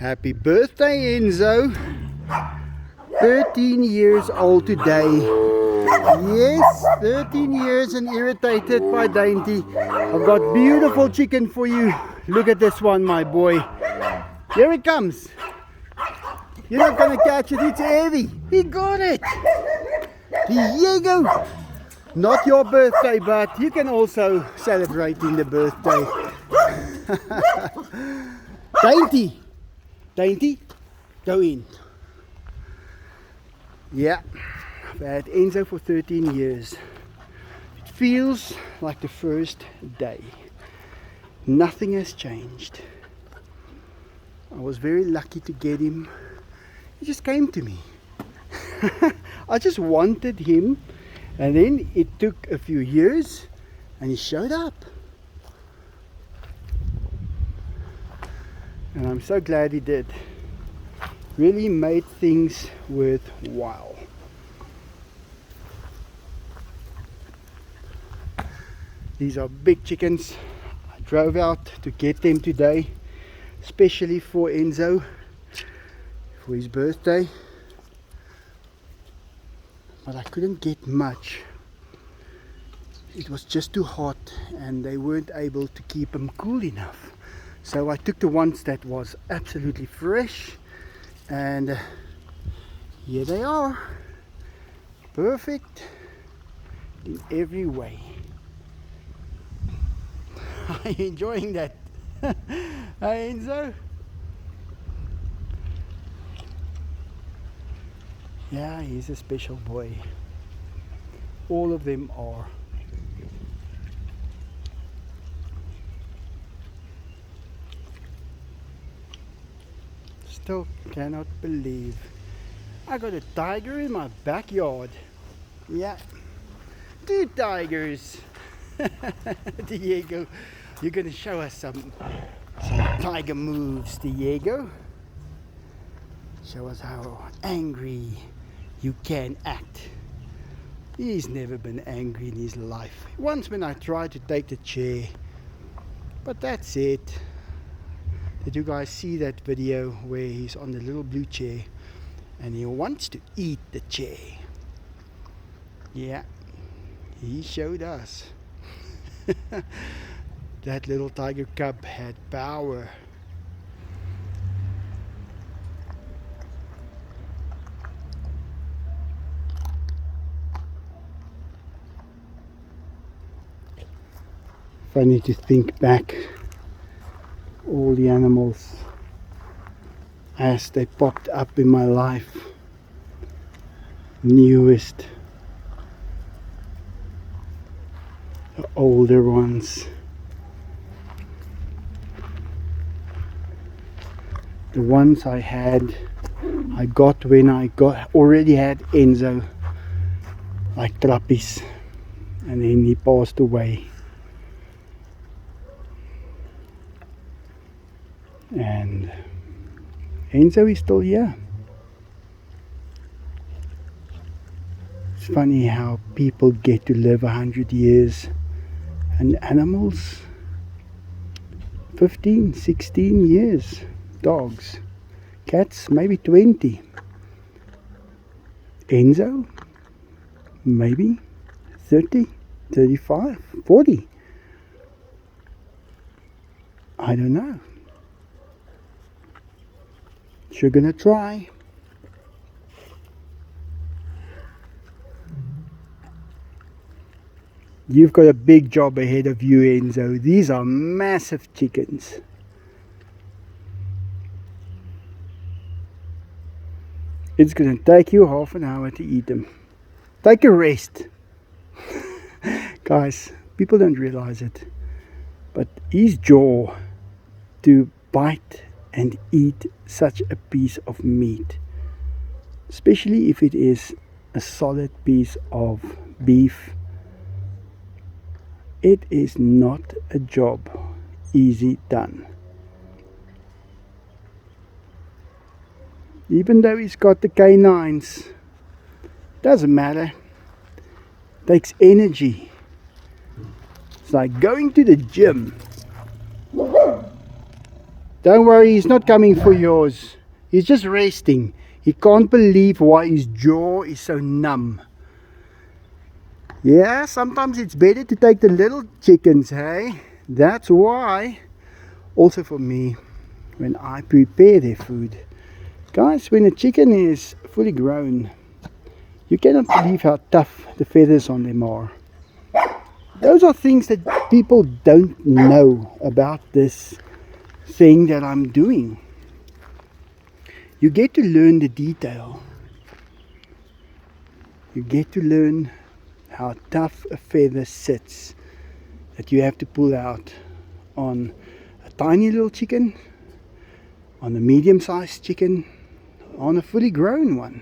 Happy birthday, Enzo. 13 years old today. Yes, 13 years and irritated by Dainty. I've got beautiful chicken for you. Look at this one, my boy. Here it comes. You're not going to catch it, it's heavy. He got it. Diego. Not your birthday, but you can also celebrate in the birthday. Dainty. Dainty, go in. Yeah, I've had Enzo for 13 years. It feels like the first day. Nothing has changed. I was very lucky to get him. He just came to me. I just wanted him, and then it took a few years and he showed up. And I'm so glad he did. Really made things worthwhile. These are big chickens. I drove out to get them today, especially for Enzo, for his birthday. But I couldn't get much. It was just too hot and they weren't able to keep them cool enough. So I took the ones that was absolutely fresh, and here they are, perfect in every way. Are you enjoying that? Hey, Enzo? Yeah, he's a special boy. All of them are. Still cannot believe I got a tiger in my backyard. Yeah, 2 tigers. Diego, you're gonna show us some tiger moves, Diego. Show us how angry you can act. He's never been angry in his life. Once when I tried to take the chair, but that's it. Did you guys see that video where he's on the little blue chair and he wants to eat the chair? Yeah, he showed us. That little tiger cub had power. Funny to think back all the animals as they popped up in my life. Newest, the older ones, the ones I got when I already had Enzo, like Trappies, and then he passed away. And Enzo is still here. It's funny how people get to live 100 years and animals 15, 16 years. Dogs, cats maybe 20. Enzo maybe 30, 35, 40. I don't know. You're gonna try. You've got a big job ahead of you, Enzo. These are massive chickens. It's gonna take you half an hour to eat them. Take a rest. Guys, people don't realize it, but his jaw to bite and eat such a piece of meat, especially if it is a solid piece of beef, it is not a job easy done. Even though he's got the canines, doesn't matter. Takes energy. It's like going to the gym. Don't worry, he's not coming for yours. He's just resting. He can't believe why his jaw is so numb. Yeah, sometimes it's better to take the little chickens, hey? That's why. Also for me, when I prepare their food. Guys, when a chicken is fully grown, you cannot believe how tough the feathers on them are. Those are things that people don't know about this thing that I'm doing. You get to learn the detail. You get to learn how tough a feather sits that you have to pull out on a tiny little chicken, on a medium-sized chicken, on a fully grown one.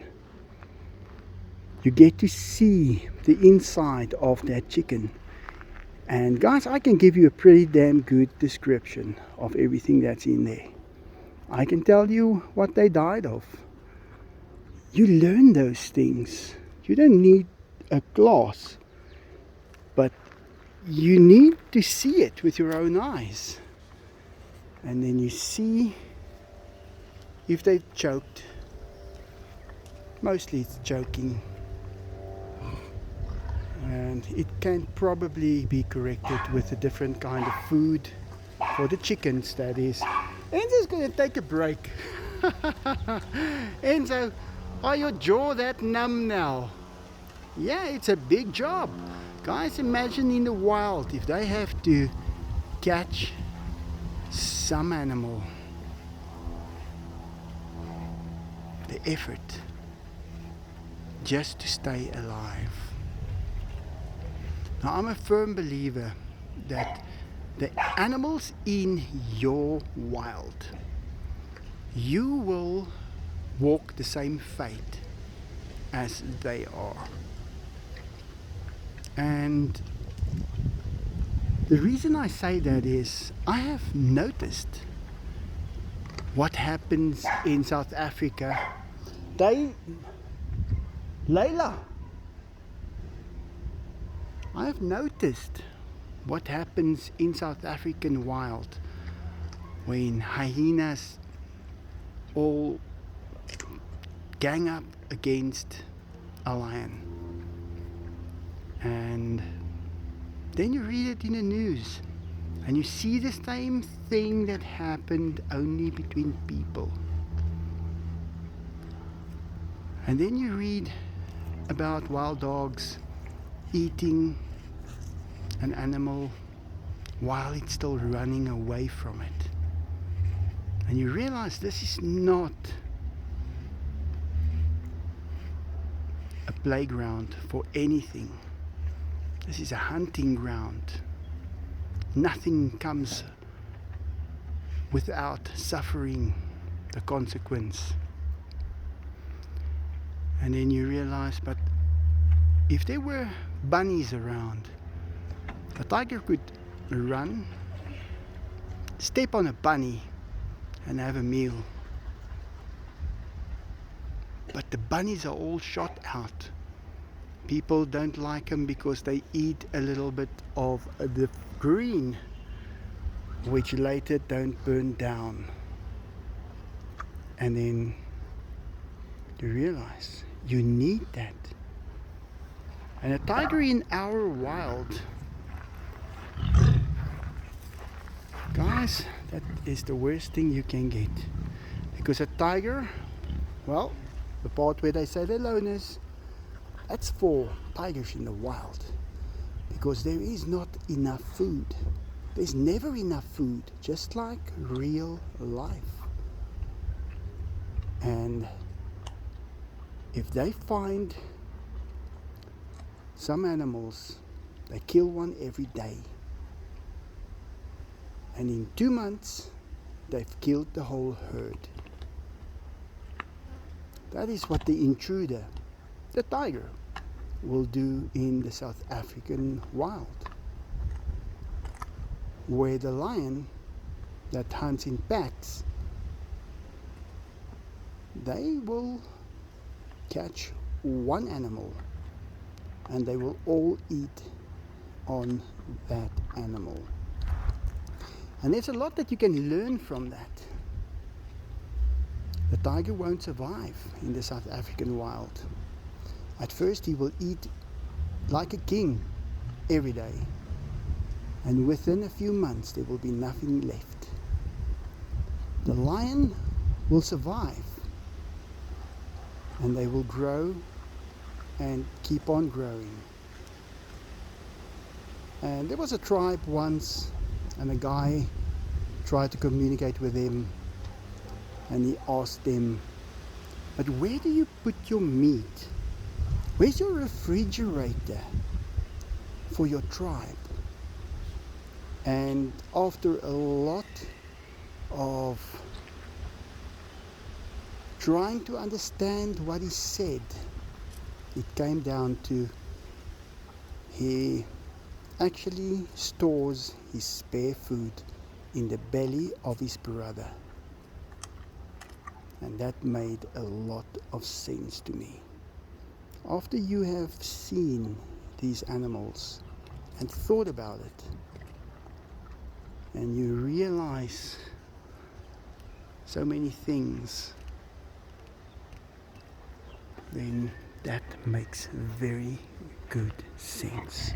You get to see the inside of that chicken. And guys, I can give you a pretty damn good description of everything that's in there. I can tell you what they died of. You learn those things. You don't need a class, but you need to see it with your own eyes. And then you see if they've choked. Mostly it's choking. And it can probably be corrected with a different kind of food for the chickens, that is. Enzo's going to take a break. Enzo, are your jaw that numb now? Yeah, it's a big job. Guys, imagine in the wild if they have to catch some animal. The effort just to stay alive. Now, I'm a firm believer that the animals in your wild, you will walk the same fate as they are. And the reason I say that is I have noticed what happens in South Africa. Layla, I have noticed what happens in South African wild when hyenas all gang up against a lion. And then you read it in the news and you see the same thing that happened only between people. And then you read about wild dogs eating an animal while it's still running away from it. And you realize this is not a playground for anything. This is a hunting ground. Nothing comes without suffering the consequence. And then you realize, but if there were bunnies around, a tiger could run, step on a bunny and have a meal. But the bunnies are all shot out. People don't like them because they eat a little bit of the green, which later don't burn down. And then you realize you need that. And a tiger in our wild, guys, that is the worst thing you can get. Because a tiger, well, the part where they say they're loners, that's for tigers in the wild. Because there is not enough food. There's never enough food, just like real life. And if they find some animals, they kill one every day. And in 2 months, they've killed the whole herd. That is what the intruder, the tiger, will do in the South African wild. Where the lion that hunts in packs, they will catch one animal and they will all eat on that animal. And there's a lot that you can learn from that. The tiger won't survive in the South African wild. At first he will eat like a king every day. And within a few months there will be nothing left. The lion will survive. And they will grow and keep on growing. And there was a tribe once, and a guy tried to communicate with them, and he asked them, but where do you put your meat? Where's your refrigerator for your tribe? And after a lot of trying to understand what he said, it came down to he actually stores his spare food in the belly of his brother. And that made a lot of sense to me. After you have seen these animals and thought about it, and you realize so many things, then that makes very good sense.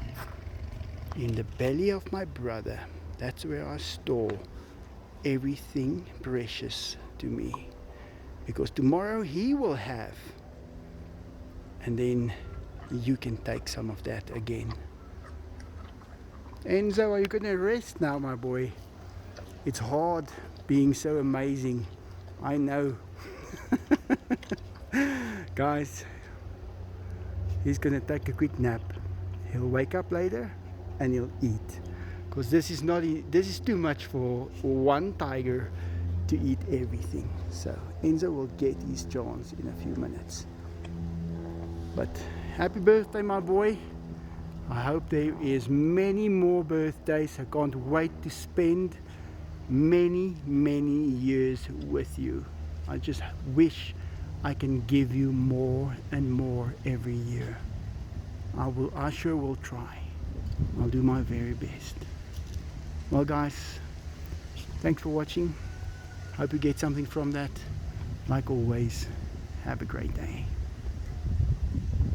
In the belly of my brother, that's where I store everything precious to me. Because tomorrow he will have, and then you can take some of that again. Enzo, are you going to rest now, my boy? It's hard being so amazing. I know. Guys, he's going to take a quick nap. He'll wake up later and he'll eat. Because this is too much for one tiger to eat everything. So Enzo will get his chance in a few minutes. But happy birthday, my boy. I hope there is many more birthdays. I can't wait to spend many years with you. I just wish I can give you more and more every year. I sure will try. I'll do my very best. Well guys, thanks for watching. Hope you get something from that. Like always, have a great day.